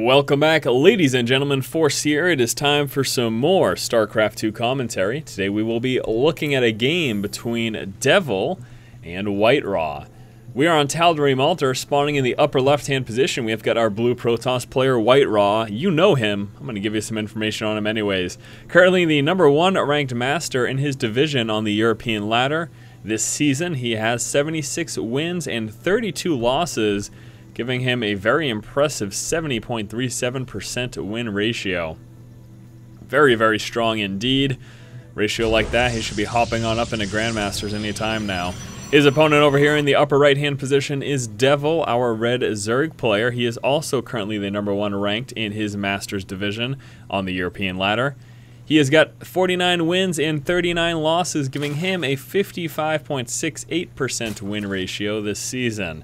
Welcome back, ladies and gentlemen. Force here. It is time for some more StarCraft 2 commentary. Today we will be looking at a game between DeViL and WhiteRa. We are on Tal'Darim Altar, spawning in the upper left-hand position. We have got our blue Protoss player, WhiteRa. You know him. I'm going to give you some information on him anyways. Currently the #1 ranked master in his division on the European ladder. This season he has 76 wins and 32 losses, giving him a very impressive 70.37% win ratio. Very, very strong indeed. Ratio like that, he should be hopping on up into Grandmasters anytime now. His opponent over here in the upper right-hand position is DeViL, our red Zerg player. He is also currently the #1 ranked in his Masters division on the European ladder. He has got 49 wins and 39 losses, giving him a 55.68% win ratio this season.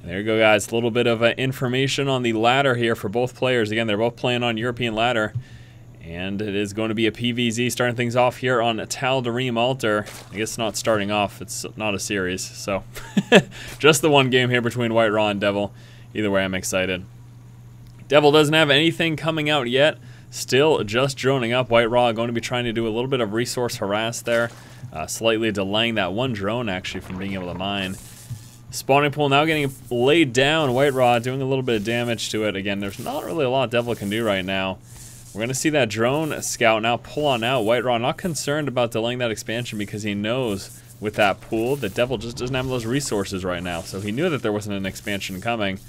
And there you go, guys. A little bit of information on the ladder here for both players. Again, they're both playing on European ladder. And it is going to be a PvZ starting things off here on Tal'Darim Altar. I guess not starting off. It's not a series. So just the one game here between WhiteRa and DeViL. Either way, I'm excited. DeViL doesn't have anything coming out yet. Still just droning up. WhiteRa going to be trying to do a little bit of resource harass there. Slightly delaying that one drone actually from being able to mine. Spawning pool now getting laid down. WhiteRa doing a little bit of damage to it. Again, there's not really a lot DeViL can do right now. We're going to see that drone scout now pull on out. WhiteRa not concerned about delaying that expansion because he knows with that pool that DeViL just doesn't have those resources right now. So he knew that there wasn't an expansion coming.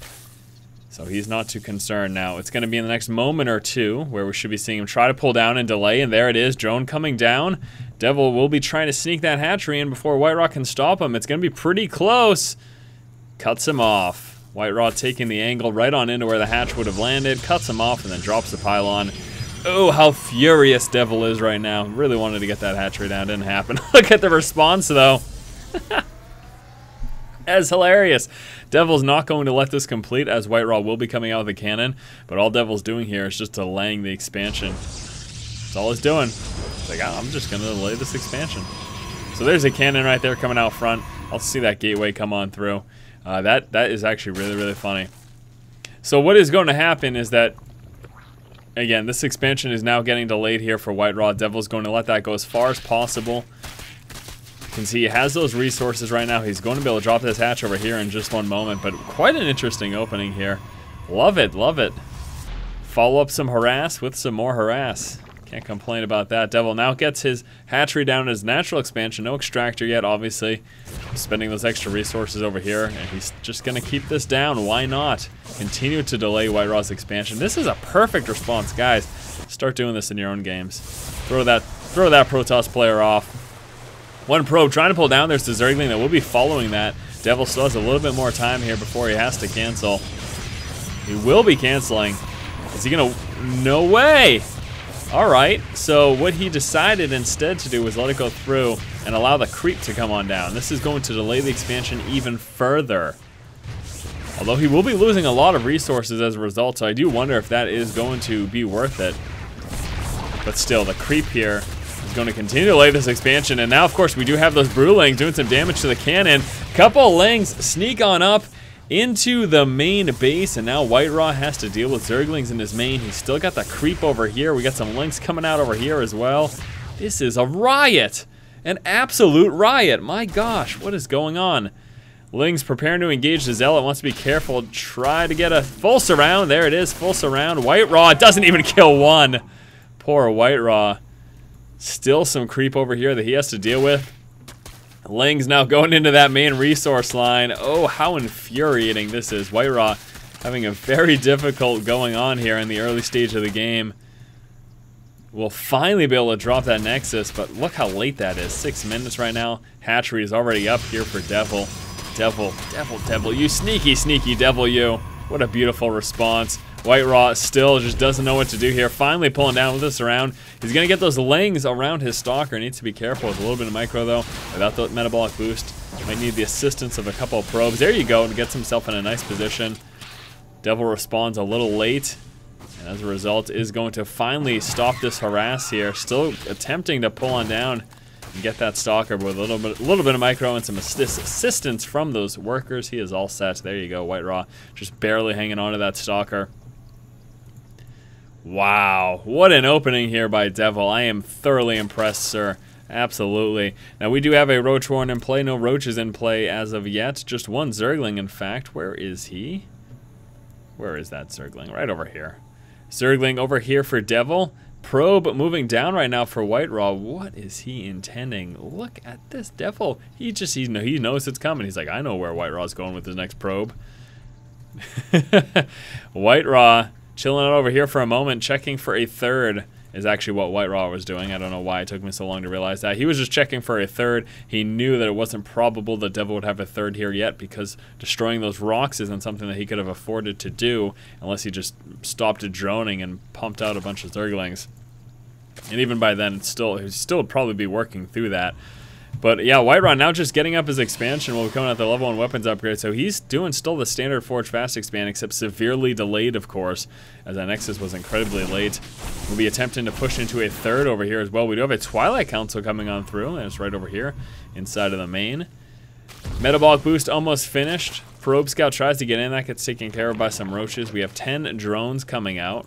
So he's not too concerned now. It's going to be in the next moment or two where we should be seeing him try to pull down and delay. And there it is. Drone coming down. DeViL will be trying to sneak that hatchery in before WhiteRa can stop him. It's going to be pretty close. Cuts him off. WhiteRa taking the angle right on into where the hatch would have landed. Cuts him off and then drops the pylon. Oh, how furious DeViL is right now. Really wanted to get that hatchery down. Didn't happen. Look at the response, though. That's hilarious. DeVil's not going to let this complete, as WhiteRa will be coming out with a cannon. But all DeVil's doing here is just delaying the expansion. That's all he's doing. He's like, I'm just going to delay this expansion. So there's a cannon right there coming out front. I'll see that gateway come on through. That is actually really, really funny. So what is going to happen is that, again, this expansion is now getting delayed here for WhiteRa. DeVil's going to let that go as far as possible. You can see he has those resources right now. He's going to be able to drop this hatch over here in just one moment, but quite an interesting opening here. Love it, love it. Follow up some harass with some more harass. Can't complain about that. DeViL now gets his hatchery down in his natural expansion. No extractor yet, obviously. Spending those extra resources over here, and he's just going to keep this down. Why not? Continue to delay WhiteRa's expansion. This is a perfect response, guys. Start doing this in your own games. Throw that Protoss player off. One probe trying to pull down. There's the Zergling that will be following that. DeViL still has a little bit more time here before he has to cancel. He will be canceling. Is he going to... No way! Alright, so what he decided instead to do was let it go through and allow the creep to come on down. This is going to delay the expansion even further. Although he will be losing a lot of resources as a result, so I do wonder if that is going to be worth it. But still, the creep here is going to continue to delay this expansion, and now of course we do have those Brewlings doing some damage to the cannon. Couple Lings sneak on up into the main base, and now WhiteRa has to deal with Zerglings in his main. He's still got the creep over here. We got some Lings coming out over here as well. This is a riot. An absolute riot. My gosh, what is going on? Lings preparing to engage the Zealot. Wants to be careful. Try to get a full surround. There it is, full surround. WhiteRa doesn't even kill one. Poor WhiteRa. Still some creep over here that he has to deal with. Ling's now going into that main resource line. Oh, how infuriating this is. WhiteRa having a very difficult going on here in the early stage of the game. We'll finally be able to drop that Nexus, but look how late that is. 6 minutes right now. Hatchery is already up here for DeViL. DeViL, you sneaky, sneaky DeViL, you. What a beautiful response. WhiteRa still just doesn't know what to do here. Finally pulling down with this around. He's going to get those Lings around his Stalker. Needs to be careful with a little bit of micro, though. Without the metabolic boost, might need the assistance of a couple of probes. There you go, and gets himself in a nice position. DeViL responds a little late, and as a result is going to finally stop this harass here. Still attempting to pull on down and get that Stalker with a little bit of micro and some assistance from those workers. He is all set. There you go, WhiteRa just barely hanging on to that Stalker. Wow, what an opening here by DeViL. I am thoroughly impressed, sir. Absolutely. Now, we do have a Roach Warren in play. No Roaches in play as of yet. Just one Zergling, in fact. Where is he? Where is that Zergling? Right over here. Zergling over here for DeViL. Probe moving down right now for WhiteRa. What is he intending? Look at this DeViL. He knows it's coming. He's like, I know where WhiteRa's going with his next probe. WhiteRa chilling out over here for a moment, checking for a third is actually what WhiteRa was doing. I don't know why it took me so long to realize that. He was just checking for a third. He knew that it wasn't probable that DeViL would have a third here yet, because destroying those rocks isn't something that he could have afforded to do unless he just stopped droning and pumped out a bunch of Zerglings. And even by then, he'd still probably be working through that. But yeah, WhiteRa now just getting up his expansion while we're coming out the level 1 weapons upgrade. So he's doing still the standard Forge Fast expand, except severely delayed, of course, as that Nexus was incredibly late. We'll be attempting to push into a third over here as well. We do have a Twilight Council coming on through, and it's right over here inside of the main. Metabolic boost almost finished. Probe Scout tries to get in. That gets taken care of by some Roaches. We have 10 drones coming out.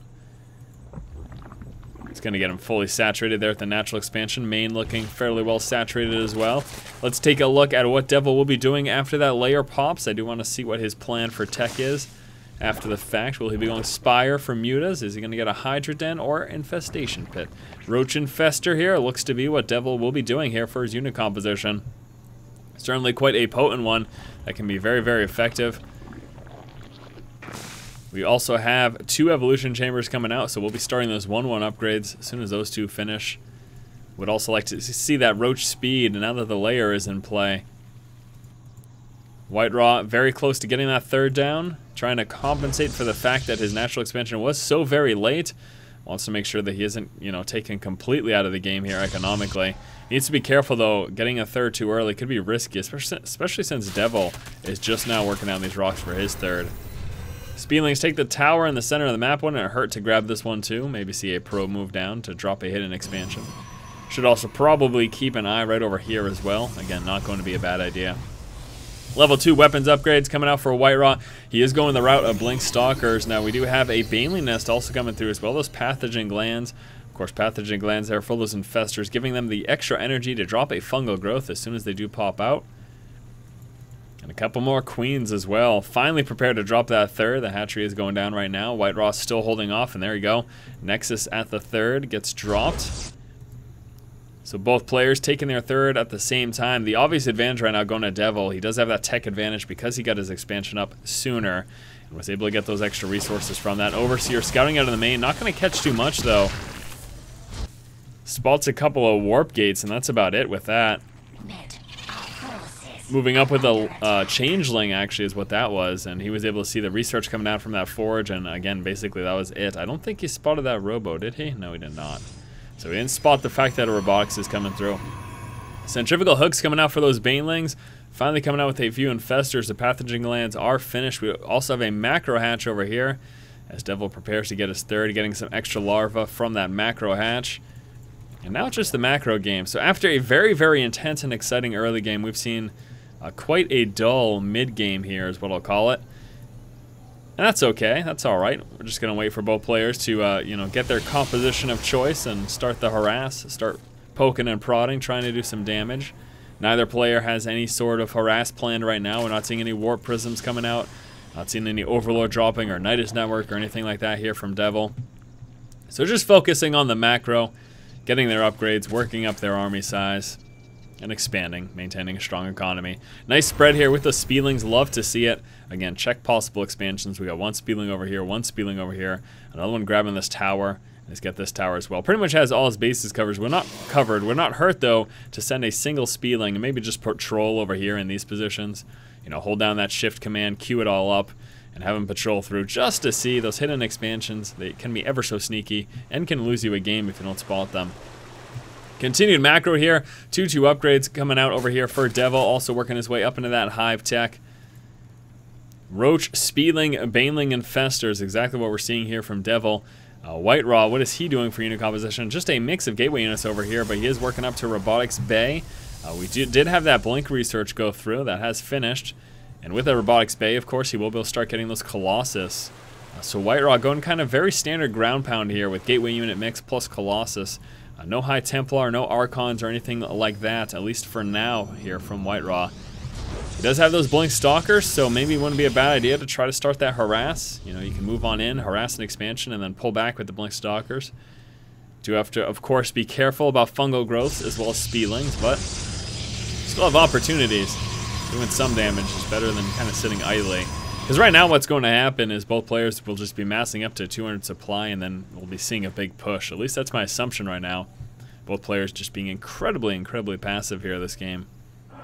It's going to get him fully saturated there at the natural expansion. Main looking fairly well saturated as well. Let's take a look at what DeViL will be doing after that layer pops. I do want to see what his plan for tech is after the fact. Will he be going Spire for Mutas? Is he going to get a Hydra Den or Infestation Pit? Roach Infester here looks to be what DeViL will be doing here for his unit composition. Certainly quite a potent one that can be very, very effective. We also have 2 evolution chambers coming out, so we'll be starting those 1-1 upgrades as soon as those 2 finish. Would also like to see that Roach speed now that the layer is in play. WhiteRa very close to getting that third down, trying to compensate for the fact that his natural expansion was so very late. Wants to make sure that he isn't, taken completely out of the game here economically. He needs to be careful, though. Getting a third too early could be risky, especially since DeViL is just now working on these rocks for his third. Speedlings take the tower in the center of the map. Wouldn't it hurt to grab this one too? Maybe see a probe move down to drop a hidden expansion. Should also probably keep an eye right over here as well. Again, not going to be a bad idea. Level 2 weapons upgrades coming out for WhiteRa. He is going the route of Blink Stalkers. Now we do have a Baneling Nest also coming through as well. Those pathogen glands. Of course, pathogen glands there for those infestors, giving them the extra energy to drop a fungal growth as soon as they do pop out. And a couple more queens as well. Finally prepared to drop that third. The hatchery is going down right now. WhiteRa still holding off, and there you go. Nexus at the third gets dropped. So both players taking their third at the same time. The obvious advantage right now going to DeViL. He does have that tech advantage because he got his expansion up sooner and was able to get those extra resources from that. Overseer scouting out of the main. Not going to catch too much, though. Spots a couple of warp gates, and that's about it with that. Moving up with a changeling, actually, is what that was, and he was able to see the research coming out from that forge, and again, basically that was it. I don't think he spotted that robo, did he? No, he did not. So he didn't spot the fact that a robotics is coming through. Centrifugal hooks coming out for those banelings. Finally coming out with a few infestors. The pathogen glands are finished. We also have a macro hatch over here as DeViL prepares to get his third, getting some extra larvae from that macro hatch. And now it's just the macro game. So after a very, very intense and exciting early game, we've seen quite a dull mid-game here is what I'll call it. And that's okay. That's all right. We're just going to wait for both players to, get their composition of choice and start the harass, start poking and prodding, trying to do some damage. Neither player has any sort of harass planned right now. We're not seeing any warp prisms coming out. Not seeing any overlord dropping or Nidus network or anything like that here from DeViL. So just focusing on the macro, getting their upgrades, working up their army size, and expanding, maintaining a strong economy. Nice spread here with the Speedlings. Love to see it. Again, check possible expansions. We got one Speedling over here, one Speedling over here, another one grabbing this tower. Let's get this tower as well. Pretty much has all his bases covered. We're not hurt, though, to send a single Speedling and maybe just patrol over here in these positions. Hold down that shift command, queue it all up, and have them patrol through just to see those hidden expansions. They can be ever so sneaky and can lose you a game if you don't spot them. Continued macro here. 2-2 upgrades coming out over here for DeViL, also working his way up into that hive tech. Roach, Speedling, Baneling, Infestors, exactly what we're seeing here from DeViL. WhiteRa, what is he doing for unit composition? Just a mix of gateway units over here, but he is working up to Robotics Bay. We did have that Blink research go through. That has finished. And with the Robotics Bay, of course, he will be able to start getting those Colossus So WhiteRa going kind of very standard ground pound here with Gateway Unit mix plus Colossus. No High Templar, no Archons or anything like that, at least for now here from WhiteRa. He does have those Blink Stalkers, so maybe it wouldn't be a bad idea to try to start that Harass. You know, you can move on in, harass an expansion, and then pull back with the Blink Stalkers. Do have to, of course, be careful about fungal growths as well as speedlings, but still have opportunities. Doing some damage is better than kind of sitting idly. Because right now what's going to happen is both players will just be massing up to 200 supply, and then we'll be seeing a big push. At least that's my assumption right now. Both players just being incredibly passive here this game.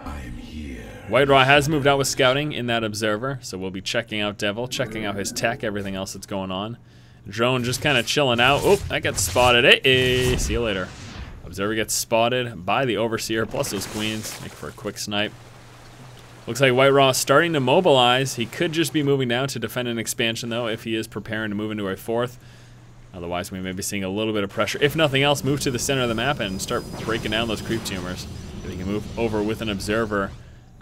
I'm here. WhiteRa has moved out with scouting in that observer, so we'll be checking out DeViL, checking out his tech, everything else that's going on. Drone just kind of chilling out. Oh, that gets spotted. Hey, see you later. Observer gets spotted by the Overseer, plus those queens. Make for a quick snipe. Looks like WhiteRa starting to mobilize. He could just be moving down to defend an expansion, though, if he is preparing to move into a 4th. Otherwise, we may be seeing a little bit of pressure. If nothing else, move to the center of the map and start breaking down those creep tumors. If he can move over with an observer,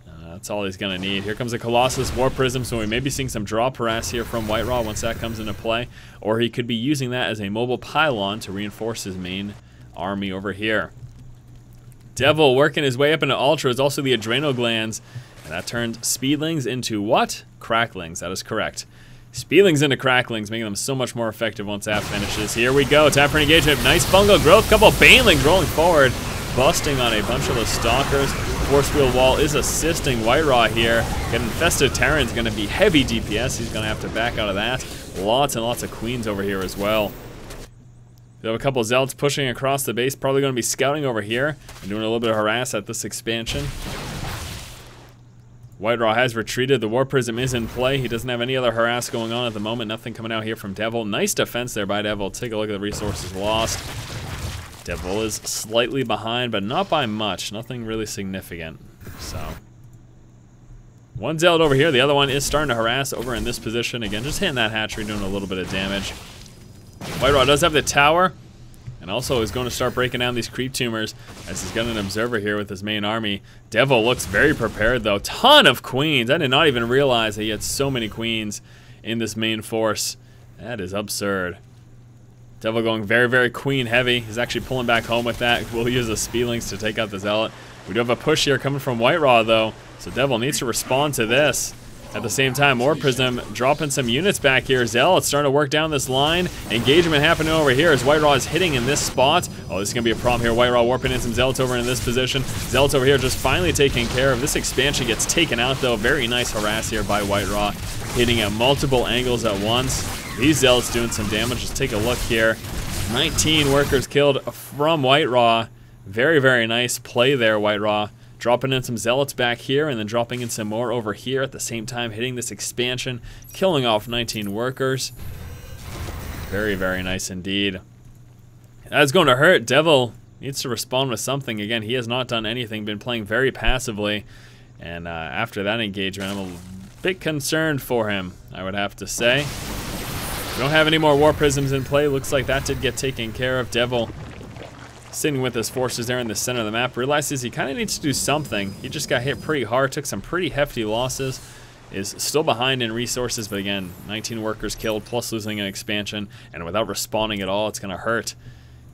that's all he's going to need. Here comes a Colossus War Prism, so we may be seeing some drop harass here from WhiteRa once that comes into play. Or he could be using that as a mobile pylon to reinforce his main army over here. DeViL working his way up into Ultra is also the Adrenal Glands. And that turned Speedlings into what? Cracklings, that is correct. Speedlings into Cracklings, making them so much more effective once that finishes. Here we go, tap for engagement, nice fungal growth, couple of Banelings rolling forward, busting on a bunch of those Stalkers. Force Field Wall is assisting WhiteRa here. Get Infested Terran's gonna be heavy DPS, he's gonna have to back out of that. Lots and lots of Queens over here as well. We have a couple of Zealots pushing across the base, probably gonna be scouting over here and doing a little bit of harass at this expansion. WhiteRa has retreated. The War Prism is in play. He doesn't have any other harass going on at the moment. Nothing coming out here from DeViL. Nice defense there by DeViL. Take a look at the resources lost. DeViL is slightly behind, but not by much. Nothing really significant. So, one Zealot over here. The other one is starting to harass over in this position. Again, just hitting that hatchery, doing a little bit of damage. WhiteRa does have the tower. And also is going to start breaking down these creep tumors as he's got an observer here with his main army. DeViL looks very prepared though. Ton of queens. I did not even realize that he had so many queens in this main force. That is absurd. DeViL going very queen heavy. He's actually pulling back home with that. We'll use the Speedlings to take out the Zealot. We do have a push here coming from WhiteRa though. So DeViL needs to respond to this. At the same time, War Prism dropping some units back here. Zealot's starting to work down this line. Engagement happening over here as WhiteRa is hitting in this spot. Oh, this is going to be a problem here. WhiteRa warping in some Zealots over in this position. Zealots over here just finally taken care of. This expansion gets taken out, though. Very nice harass here by WhiteRa, hitting at multiple angles at once. These Zealots doing some damage. Just take a look here. 19 workers killed from WhiteRa. Very nice play there, WhiteRa. Dropping in some Zealots back here and then dropping in some more over here at the same time, hitting this expansion, killing off 19 workers. Very nice indeed. That's going to hurt. DeViL needs to respond with something. Again, he has not done anything, been playing very passively. And after that engagement, I'm a bit concerned for him, I would have to say. We don't have any more War Prisms in play. Looks like that did get taken care of. DeViL sitting with his forces there in the center of the map, realizes he kind of needs to do something. He just got hit pretty hard, took some pretty hefty losses, is still behind in resources, but again, 19 workers killed, plus losing an expansion, and without responding at all, it's going to hurt.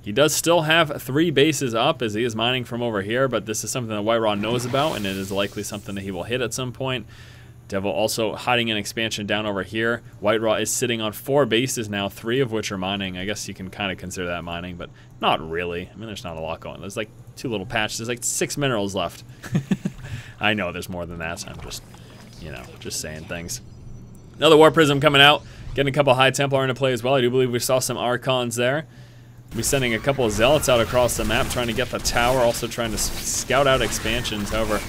He does still have 3 bases up as he is mining from over here, but this is something that WhiteRa knows about, and it is likely something that he will hit at some point. DeViL also hiding an expansion down over here. WhiteRa is sitting on 4 bases now, 3 of which are mining. I guess you can kind of consider that mining, but not really. I mean, there's not a lot going on. There's like 2 little patches. There's like 6 minerals left. I know there's more than that. I'm just, you know, just saying things. Another War Prism coming out. Getting a couple High Templar into play as well. I do believe we saw some Archons there. We'll be sending a couple of Zealots out across the map, trying to get the tower, also trying to scout out expansions. However,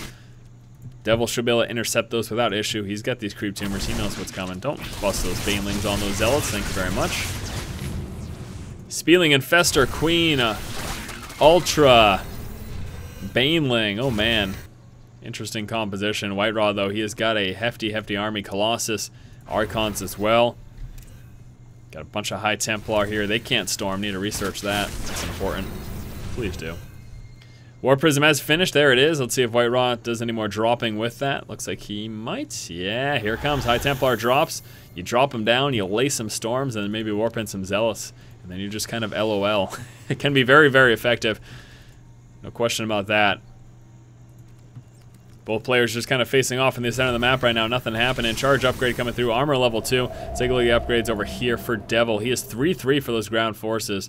DeViL should be able to intercept those without issue. He's got these creep tumors. He knows what's coming. Don't bust those Banelings on those Zealots. Thank you very much. Speedling Infestor, Queen, Ultra, Baneling. Oh, man. Interesting composition. WhiteRa, though, he has got a hefty army. Colossus, Archons as well. Got a bunch of High Templar here. They can't storm. Need to research that. That's important. Please do. War Prism has finished. There it is. Let's see if WhiteRa does any more dropping with that. Looks like he might. Yeah, here comes. High Templar drops. You drop him down, you lay some Storms, and then maybe warp in some Zealots. And then you just kind of LOL. It can be very, very effective. No question about that. Both players just kind of facing off in the center of the map right now. Nothing happening. Charge upgrade coming through. Armor level 2. Let's take a look at the upgrades over here for DeViL. He is 3-3 for those ground forces.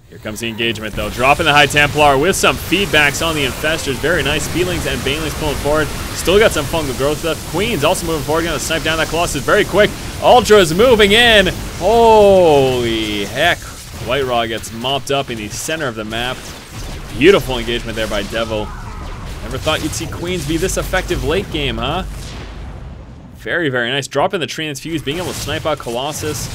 Here comes the engagement, though. Dropping the High Templar with some feedbacks on the Infestors. Very nice. Feelings and Banelings pulling forward. Still got some fungal growth left. Queen's also moving forward. Going to snipe down that Colossus very quick. Ultra's moving in. Holy heck. WhiteRa gets mopped up in the center of the map. Beautiful engagement there by DeViL. Never thought you'd see Queens be this effective late game, huh? Very, very nice. Dropping the Transfuse, being able to snipe out Colossus.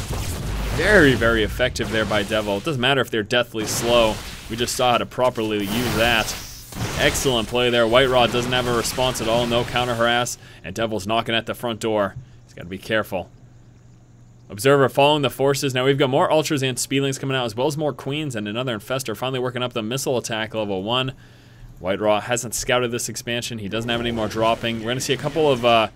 Very, very effective there by DeViL. It doesn't matter if they're deathly slow. We just saw how to properly use that. Excellent play there. WhiteRa doesn't have a response at all. No counter harass. And DeViL's knocking at the front door. He's got to be careful. Observer following the forces. Now we've got more Ultras and Speedlings coming out, as well as more Queens and another Infestor finally working up the missile attack level 1. WhiteRa hasn't scouted this expansion. He doesn't have any more dropping. We're going to see a couple of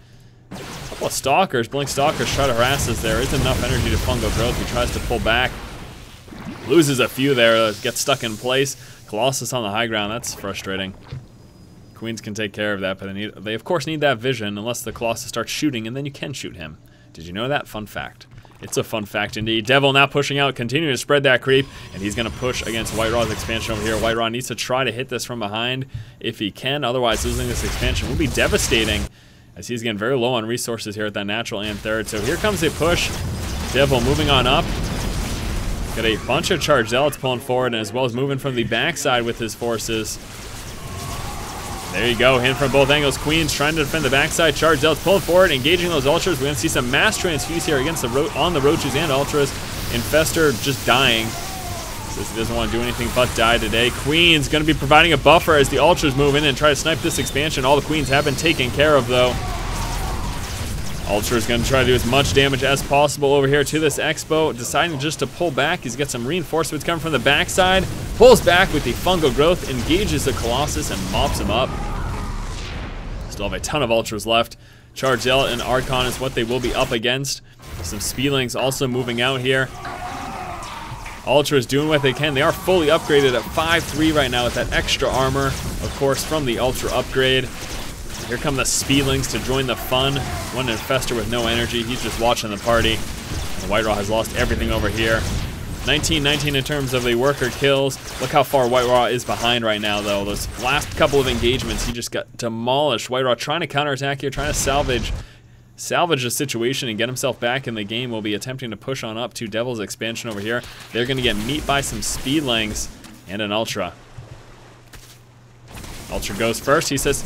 Stalkers, Blink Stalkers try to harass us. There is enough energy to fungal growth. He tries to pull back. Loses a few there, gets stuck in place. Colossus on the high ground, that's frustrating. Queens can take care of that, but they of course need that vision unless the Colossus starts shooting, and then you can shoot him. Did you know that? Fun fact. It's a fun fact indeed. DeViL now pushing out, continuing to spread that creep, and he's going to push against WhiteRa's expansion over here. WhiteRa needs to try to hit this from behind if he can, otherwise losing this expansion will be devastating, as he's getting very low on resources here at that natural and third. So here comes a push. DeViL moving on up. Got a bunch of charged Zealots pulling forward, and as well as moving from the backside with his forces. There you go, hit from both angles. Queens trying to defend the backside. Charged Zealots pulling forward, engaging those Ultras. We're going to see some mass transfuse here against on the Roaches and Ultras. Infestor just dying. Says he doesn't want to do anything but die today. Queen's going to be providing a buffer as the Ultras move in and try to snipe this expansion. All the Queens have been taken care of, though. Ultra's going to try to do as much damage as possible over here to this Expo. Deciding just to pull back. He's got some reinforcements coming from the backside. Pulls back with the fungal growth. Engages the Colossus and mops him up. Still have a ton of Ultras left. Charge Zealot and Archon is what they will be up against. Some Speedlings also moving out here. Ultras doing what they can. They are fully upgraded at 5-3 right now with that extra armor, of course, from the Ultra upgrade. Here come the Speedlings to join the fun. One Infestor with no energy. He's just watching the party. And WhiteRa has lost everything over here. 19-19 in terms of the worker kills. Look how far WhiteRa is behind right now, though. Those last couple of engagements, he just got demolished. WhiteRa trying to counterattack here, trying to salvage the situation and get himself back in the game. Will be attempting to push on up to DeViL's expansion over here. They're going to get meat by some Speedlings and an Ultra. Ultra goes first. He says,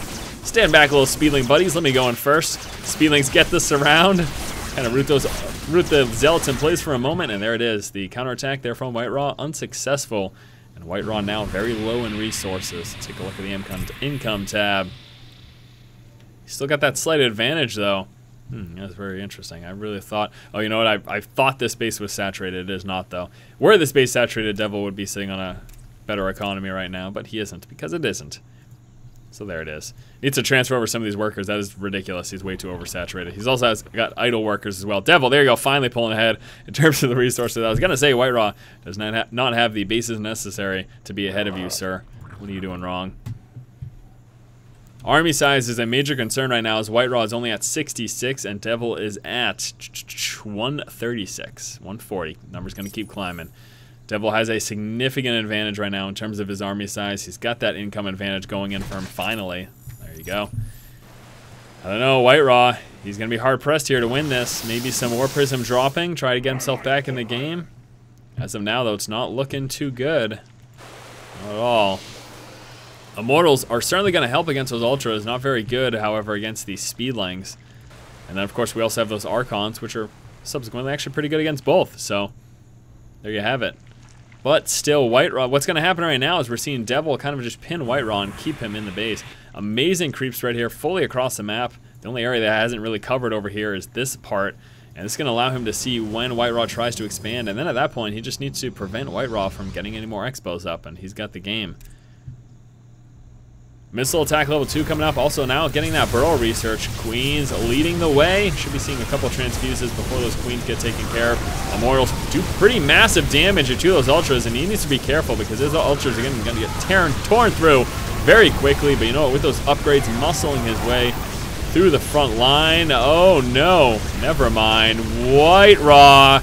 stand back, little Speedling buddies. Let me go in first. Speedlings get the surround. Kind of root the Zealots in place for a moment, and there it is. The counterattack there from WhiteRa unsuccessful. And WhiteRa now very low in resources. Let's take a look at the income tab. He's still got that slight advantage, though. That's very interesting. I really thought, oh, you know what? I thought this base was saturated. It is not, though. Were this base saturated, DeViL would be sitting on a better economy right now, but he isn't, because it isn't. So there it is. Needs to transfer over some of these workers. That is ridiculous. He's way too oversaturated. He's also got idle workers as well. DeViL, there you go, finally pulling ahead in terms of the resources. I was going to say WhiteRa does not have the bases necessary to be ahead of you, sir. What are you doing wrong? Army size is a major concern right now, as WhiteRa is only at 66 and DeViL is at 136, 140. Number's going to keep climbing. DeViL has a significant advantage right now in terms of his army size. He's got that income advantage going in for him finally. There you go. I don't know, WhiteRa, he's going to be hard-pressed here to win this. Maybe some War Prism dropping, try to get himself back in the game. As of now, though, it's not looking too good. Not at all. Immortals are certainly going to help against those Ultras. Not very good, however, against these Speedlings. And then, of course, we also have those Archons, which are subsequently actually pretty good against both. So, there you have it. But still, WhiteRa, what's going to happen right now is we're seeing DeViL kind of just pin WhiteRa and keep him in the base. Amazing creeps right here, fully across the map. The only area that hasn't really covered over here is this part. And it's going to allow him to see when WhiteRa tries to expand. And then at that point, he just needs to prevent WhiteRa from getting any more Expos up. And he's got the game. Missile attack level 2 coming up. Also now getting that burrow research. Queens leading the way. Should be seeing a couple transfuses before those queens get taken care of. Immortals do pretty massive damage to those ultras, and he needs to be careful because those ultras are going to get torn through very quickly. But you know what? With those upgrades, muscling his way through the front line. Oh no, never mind. WhiteRa,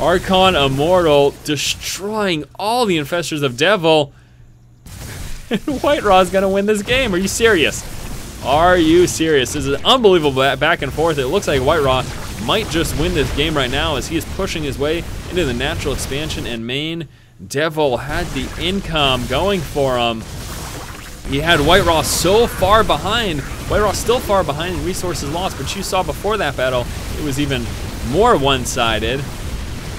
Archon Immortal, destroying all the infestors of DeViL. WhiteRa is going to win this game. Are you serious? Are you serious? This is an unbelievable back and forth. It looks like WhiteRa might just win this game right now as he is pushing his way into the natural expansion and main. DeViL had the income going for him. He had WhiteRa so far behind. WhiteRa still far behind in resources lost, but you saw before that battle, it was even more one-sided.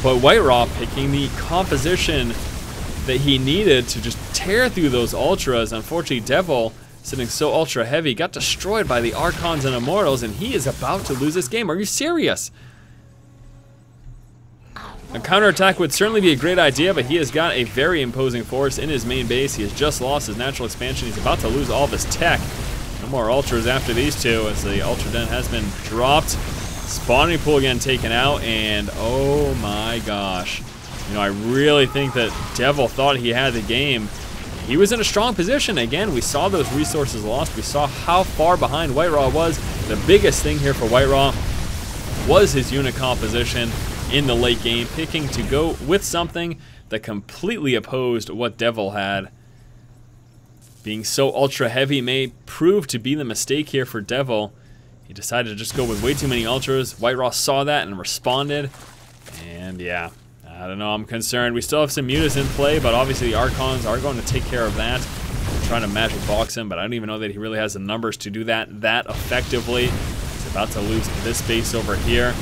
But WhiteRa picking the composition that he needed to just tear through those ultras. Unfortunately, DeViL, sitting so ultra heavy, got destroyed by the Archons and Immortals, and he is about to lose this game. Are you serious? A counterattack would certainly be a great idea, but he has got a very imposing force in his main base. He has just lost his natural expansion. He's about to lose all of his tech. No more ultras after these two as the ultra den has been dropped. Spawning pool again taken out, and oh my gosh. You know, I really think that DeViL thought he had the game. He was in a strong position. Again, we saw those resources lost. We saw how far behind WhiteRa was. The biggest thing here for WhiteRa was his unit composition in the late game, picking to go with something that completely opposed what DeViL had. Being so ultra heavy may prove to be the mistake here for DeViL. He decided to just go with way too many ultras. WhiteRa saw that and responded. And yeah, I don't know, I'm concerned. We still have some mutas in play, but obviously the Archons are going to take care of that. I'm trying to magic box him, but I don't even know that he really has the numbers to do that effectively. He's about to lose this base over here.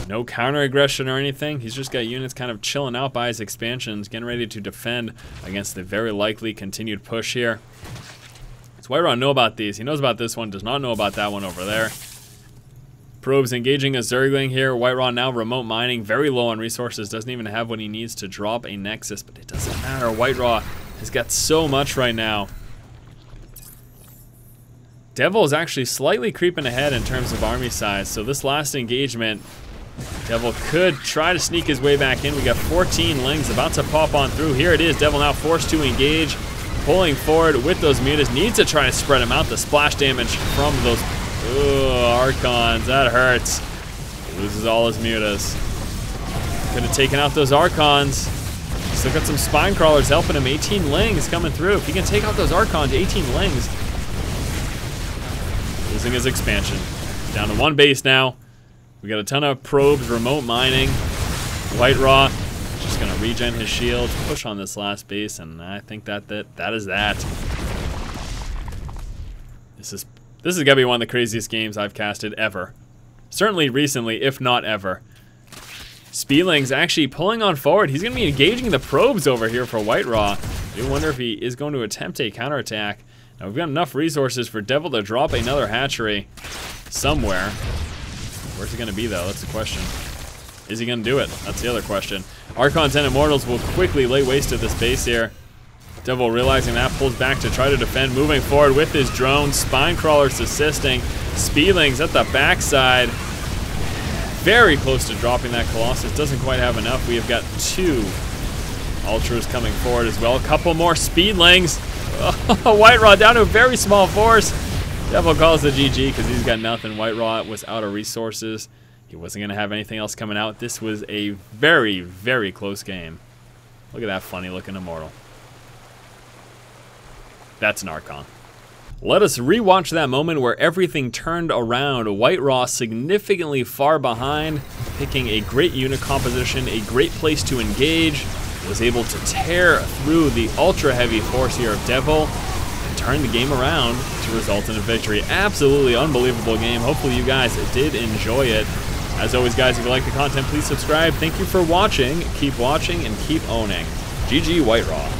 No counter aggression or anything. He's just got units kind of chilling out by his expansions, getting ready to defend against the very likely continued push here. Does WhiteRa know about these? He knows about this one, does not know about that one over there. Probes engaging a Zergling here. WhiteRa now remote mining, very low on resources, doesn't even have what he needs to drop a Nexus, but it doesn't matter. WhiteRa has got so much right now. DeViL is actually slightly creeping ahead in terms of army size, so this last engagement, DeViL could try to sneak his way back in. We got 14 Lings about to pop on through. Here it is, DeViL now forced to engage, pulling forward with those mutas. Needs to try to spread them out. The splash damage from those Archons, that hurts. Loses all his mutas. Could have taken out those Archons. Still got some spine crawlers helping him. 18 Lings coming through. If he can take out those Archons, 18 Lings. Losing his expansion. Down to one base now. We got a ton of probes, remote mining. WhiteRa just gonna regen his shield, push on this last base, and I think that is that. This is gonna be one of the craziest games I've casted ever. Certainly recently, if not ever. Speedling's actually pulling on forward. He's gonna be engaging the probes over here for WhiteRa. I do wonder if he is going to attempt a counterattack. Now we've got enough resources for DeViL to drop another hatchery somewhere. Where's he going to be, though? That's the question. Is he going to do it? That's the other question. Archons and Immortals will quickly lay waste to this base here. DeViL realizing that, pulls back to try to defend, moving forward with his drones. Spine crawlers assisting. Speedlings at the backside. Very close to dropping that Colossus. Doesn't quite have enough. We have got 2 Ultras coming forward as well. A couple more Speedlings. WhiteRa down to a very small force. DeViL calls the GG because he's got nothing. WhiteRa was out of resources. He wasn't going to have anything else coming out. This was a very, very close game. Look at that funny looking Immortal. That's an Archon. Let us rewatch that moment where everything turned around. WhiteRa significantly far behind, picking a great unit composition, a great place to engage, was able to tear through the ultra heavy force here of DeViL and turn the game around to result in a victory. Absolutely unbelievable game. Hopefully you guys did enjoy it. As always, guys, if you like the content, please subscribe. Thank you for watching. Keep watching and keep owning. GG WhiteRa.